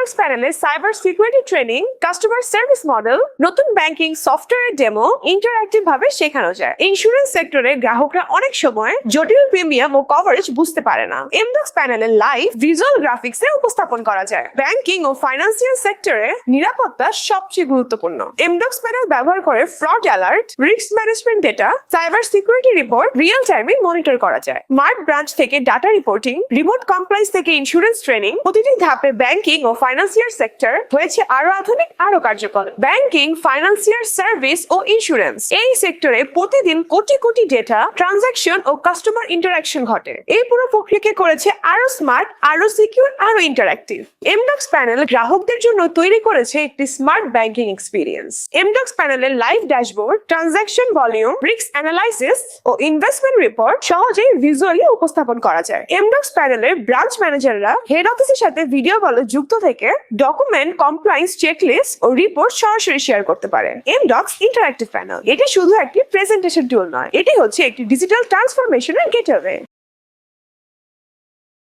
এমডক্স প্যানেলে cyber security training, customer service model, নতুন banking software demo interactive ভাবে শেখানো যায়। ইন্স্যুরেন্স সেক্টরে গ্রাহকরা অনেক সময় জটিল প্রিমিয়াম ও কভারেজ বুঝতে পারে না। এমডক্স প্যানেলে লাইভ ভিজুয়াল গ্রাফিক্সে উপস্থাপন করা যায়। ব্যাংকিং ও ফাইন্যান্সিয়াল সেক্টরে নিরাপত্তা সবচেয়ে গুরুত্বপূর্ণ। এমডক্স প্যানেল ব্যবহার করে fraud alert, risk management data, cyber security report real টাইমে মনিটর করা যায়। স্মার্ট ব্রাঞ্চ থেকে ডাটা রিপোর্টিং, রিমোট কমপ্লায়েন্স থেকে ইন্স্যুরেন্স ট্রেনিং, প্রতিটি ধাপে ব্যাংকিং ও ফাইন্যান্সিয়াল সেক্টর হয়েছে আরো আধুনিক, আরো কার্যকর। ব্যাংকিং, ফাইন্যান্সিয়াল সার্ভিস ও ইন্স্যুরেন্স এই সেক্টরে প্রতিদিন কোটি কোটি ডেটা, ট্রানজাকশন ও কাস্টমার ইন্টারাকশন ঘটে। এই পুরো প্রক্রিয়াকে করেছে আরো স্মার্ট, আরো সিকিউর, আরো ইন্টারঅ্যাক্টিভ। এমডক্স প্যানেল গ্রাহকদের জন্য তৈরি করেছে একটি স্মার্ট ব্যাংকিং এক্সপিরিয়েন্স। এমডক্স প্যানেলের live dashboard, transaction volume, risk analysis ও ইনভেস্টমেন্ট রিপোর্ট সহজেই ভিজুয়ালি উপস্থাপন করা যায়। এমডক্স প্যানেলের ব্রাঞ্চ ম্যানেজাররা হেড অফিসের সাথে ভিডিও কলে যুক্ত থেকে ডকুমেন্ট, কমপ্লায়েন্স চেকলিস্ট ও রিপোর্ট সরাসরি শেয়ার করতে পারে। এমডক্স ইন্টারঅ্যাক্টিভ প্যানেল এটি শুধু একটি প্রেজেন্টেশন টুল নয়, এটি হচ্ছে একটি ডিজিটাল ট্রান্সফরমেশনের গেটওয়ে।